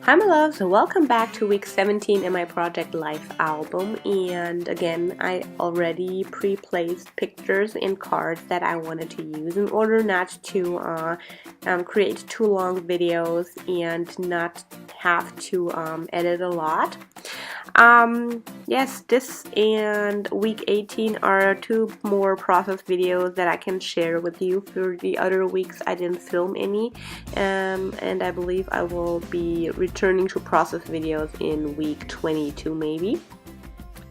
Hi my loves, welcome back to week 17 in my Project Life album, and again I already pre-placed pictures and cards that I wanted to use in order not to create too long videos and not have to edit a lot. Yes, this and week 18 are two more process videos that I can share with you. For the other weeks I didn't film any, and I believe I will be returning to process videos in week 22 maybe.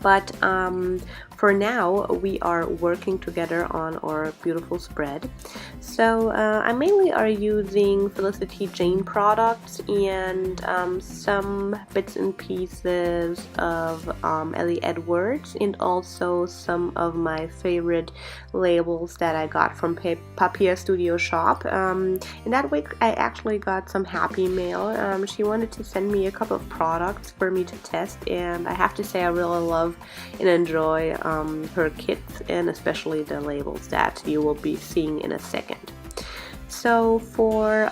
But for now we are working together on our beautiful spread. So I mainly are using Felicity Jane products and some bits and pieces of Ellie Edwards, and also some of my favorite labels that I got from Papier Studio shop. In that week I actually got some happy mail. She wanted to send me a couple of products for me to test, and I have to say I really love and enjoy her kits, and especially the labels that you will be seeing in a second. So for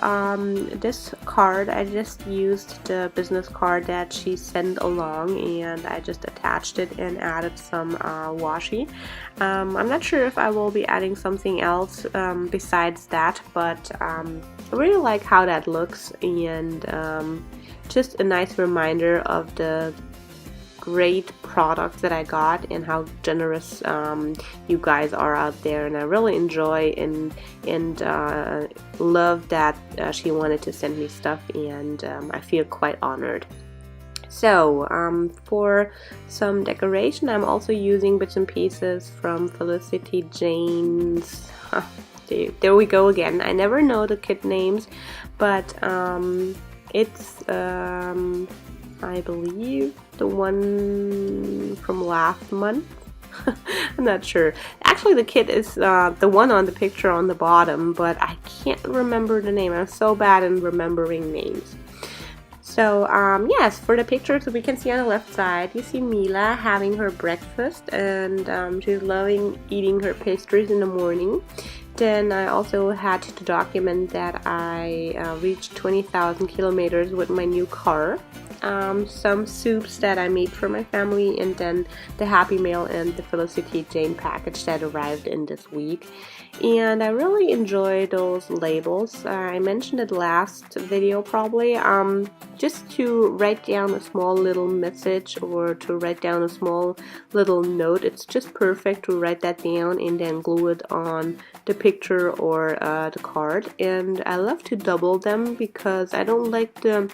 this card I just used the business card that she sent along, and I just attached it and added some washi. I'm not sure if I will be adding something else besides that, but I really like how that looks, and just a nice reminder of the great products that I got and how generous you guys are out there, and I really enjoy and love that she wanted to send me stuff, and I feel quite honored. So for some decoration I'm also using bits and pieces from Felicity Jane's there we go again, I never know the kit names, but it's I believe the one from last month. I'm not sure. Actually the kit is the one on the picture on the bottom, but I can't remember the name. I'm so bad in remembering names. So yes, for the pictures we can see on the left side, you see Mila having her breakfast, and she's loving eating her pastries in the morning. Then I also had to document that I reached 20,000 kilometers with my new car. Some soups that I made for my family, and then the Happy Mail and the Felicity Jane package that arrived in this week. And I really enjoy those labels. I mentioned it last video probably, just to write down a small little message or to write down a small little note. It's just perfect to write that down and then glue it on the picture or the card. And I love to double them because I don't like the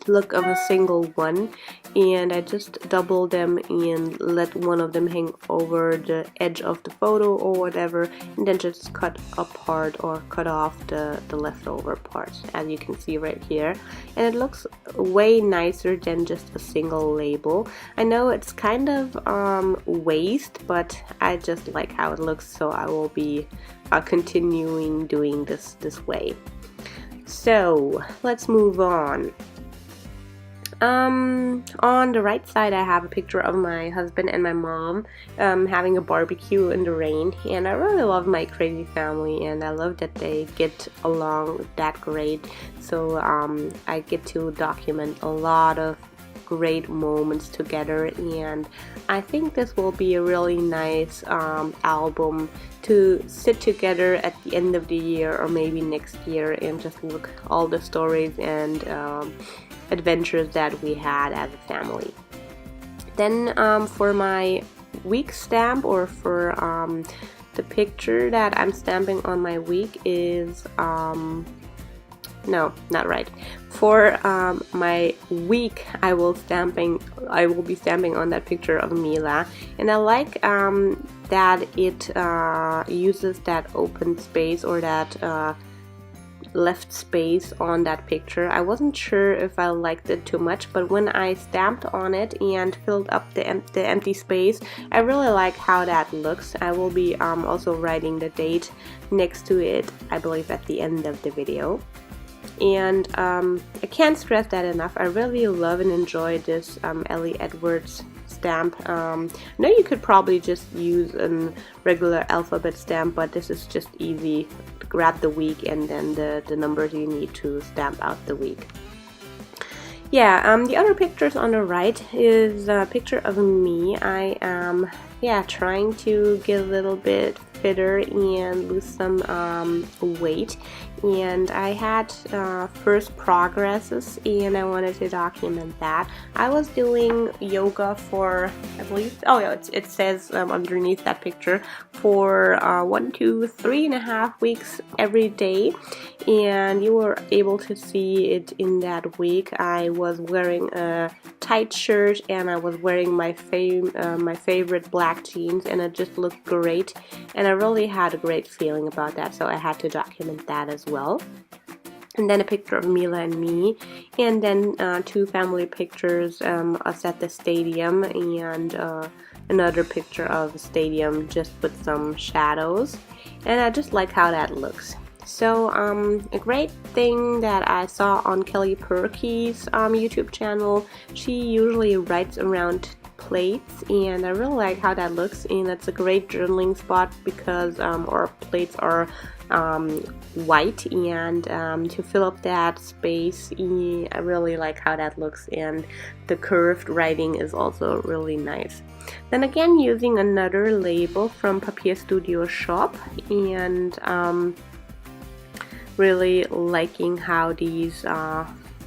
look of a single one, and I just double them and let one of them hang over the edge of the photo or whatever, and then just cut apart or cut off the leftover parts, as you can see right here, and it looks way nicer than just a single label. I know it's kind of waste, but I just like how it looks, so I will be continuing doing this way. So let's move on. On the right side I have a picture of my husband and my mom having a barbecue in the rain, and I really love my crazy family, and I love that they get along that great. So I get to document a lot of great moments together, and I think this will be a really nice album to sit together at the end of the year or maybe next year and just look all the stories and adventures that we had as a family. Then for my week stamp, or for the picture that I'm stamping on my week is no, not right. For my week I will be stamping on that picture of Mila, and I like that it uses that open space or that left space on that picture. I wasn't sure if I liked it too much, but when I stamped on it and filled up the empty space, I really like how that looks. I will be also writing the date next to it, I believe at the end of the video. And I can't stress that enough. I really love and enjoy this Ellie Edwards stamp. I know you could probably just use a regular alphabet stamp, but this is just easy. Grab the week and then the numbers you need to stamp out the week. Yeah, the other pictures on the right is a picture of me. I am, yeah, trying to get a little bit fitter and lose some weight, and I had first progresses and I wanted to document that. I was doing yoga for, I believe, oh yeah, it says underneath that picture, for 1, 2, 3.5 weeks every day, and you were able to see it in that week. I was wearing a tight shirt and I was wearing my favorite black jeans, and it just looked great, and I really had a great feeling about that, so I had to document that as well. And then a picture of Mila and me, and then 2 family pictures, us at the stadium, and another picture of the stadium just with some shadows, and I just like how that looks. So a great thing that I saw on Kelly Purkey's YouTube channel, she usually writes around plates, and I really like how that looks, and it's a great journaling spot because our plates are white, and to fill up that space, I really like how that looks, and the curved writing is also really nice. Then again, using another label from Papier Studio Shop, and really liking how these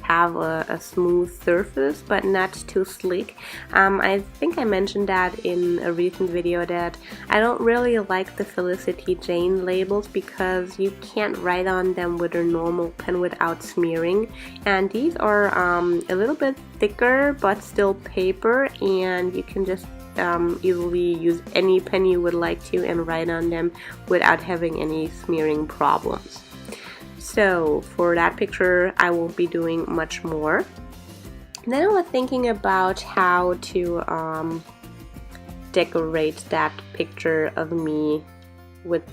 have a smooth surface but not too sleek. I think I mentioned that in a recent video that I don't really like the Felicity Jane labels because you can't write on them with a normal pen without smearing, and these are a little bit thicker but still paper, and you can just easily use any pen you would like to and write on them without having any smearing problems. So for that picture I won't be doing much more. Then I was thinking about how to decorate that picture of me with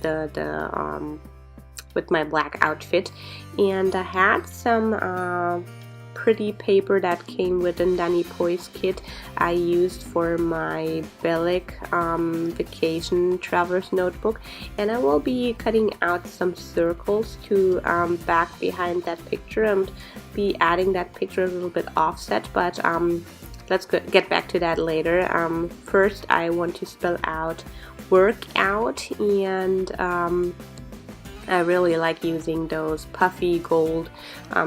with my black outfit, and I had some pretty paper that came with the Danny Poise kit I used for my Bellic vacation traveler's notebook, and I will be cutting out some circles to back behind that picture and be adding that picture a little bit offset, but let's get back to that later. First I want to spell out workout, and I really like using those puffy gold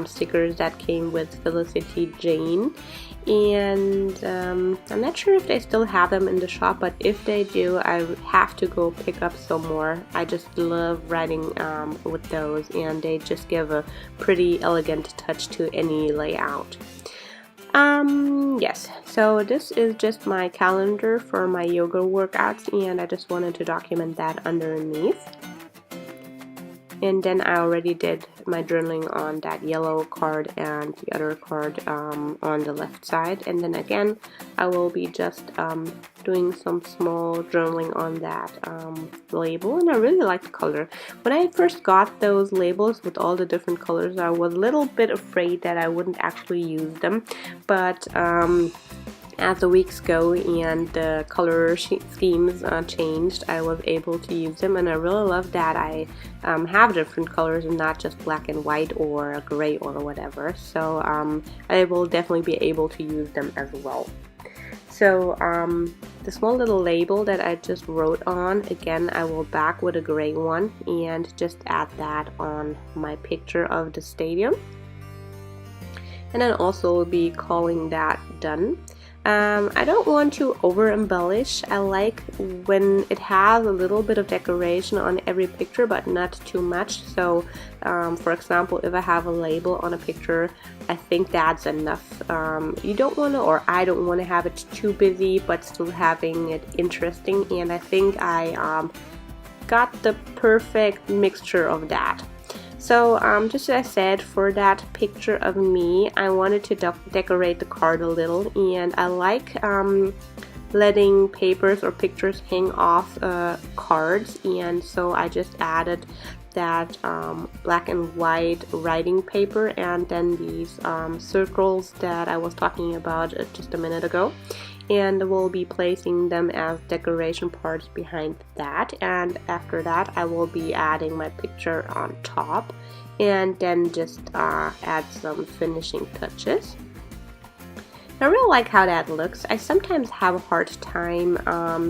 stickers that came with Felicity Jane, and I'm not sure if they still have them in the shop, but if they do, I have to go pick up some more. I just love writing with those, and they just give a pretty elegant touch to any layout. Yes, so this is just my calendar for my yoga workouts, and I just wanted to document that underneath. And then I already did my journaling on that yellow card and the other card on the left side. And then again, I will be just doing some small journaling on that label. And I really like the color. When I first got those labels with all the different colors, I was a little bit afraid that I wouldn't actually use them. But as the weeks go and the color schemes changed, I was able to use them, and I really love that I have different colors and not just black and white or gray or whatever. So I will definitely be able to use them as well. So the small little label that I just wrote on, again I will back with a gray one and just add that on my picture of the stadium, and then also will be calling that done. I don't want to over embellish. I like when it has a little bit of decoration on every picture but not too much. So for example, if I have a label on a picture, I think that's enough. You don't want to, or I don't want to have it too busy but still having it interesting, and I think I got the perfect mixture of that. So just as I said, for that picture of me, I wanted to decorate the card a little, and I like letting papers or pictures hang off cards, and so I just added that black and white writing paper and then these circles that I was talking about just a minute ago, and we'll be placing them as decoration parts behind that. And after that I will be adding my picture on top and then just add some finishing touches. I really like how that looks. I sometimes have a hard time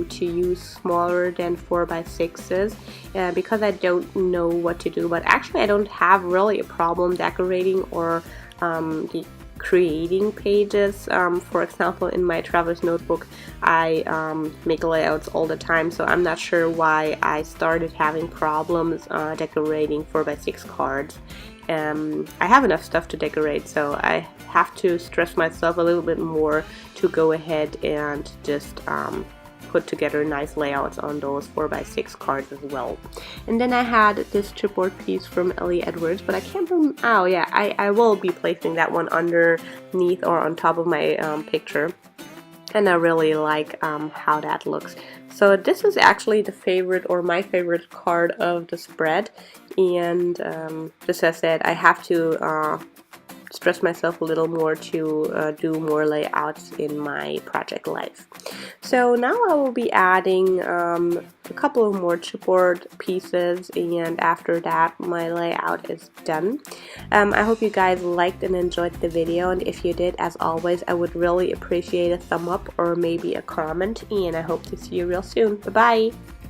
to use smaller than 4x6s because I don't know what to do, but actually I don't have really a problem decorating or creating pages. For example, in my traveler's notebook I make layouts all the time, so I'm not sure why I started having problems decorating 4x6 cards. I have enough stuff to decorate, so I have to stress myself a little bit more to go ahead and just put together nice layouts on those 4x6 cards as well. And then I had this chipboard piece from Ellie Edwards, but I can't remember. Oh yeah, I will be placing that one underneath or on top of my picture. And I really like how that looks. So this is actually the favorite or my favorite card of the spread, and just as I said, I have to stress myself a little more to do more layouts in my project life. So now I will be adding a couple of more chipboard pieces, and after that my layout is done. I hope you guys liked and enjoyed the video, and if you did, as always, I would really appreciate a thumb up or maybe a comment, and I hope to see you real soon. Bye bye!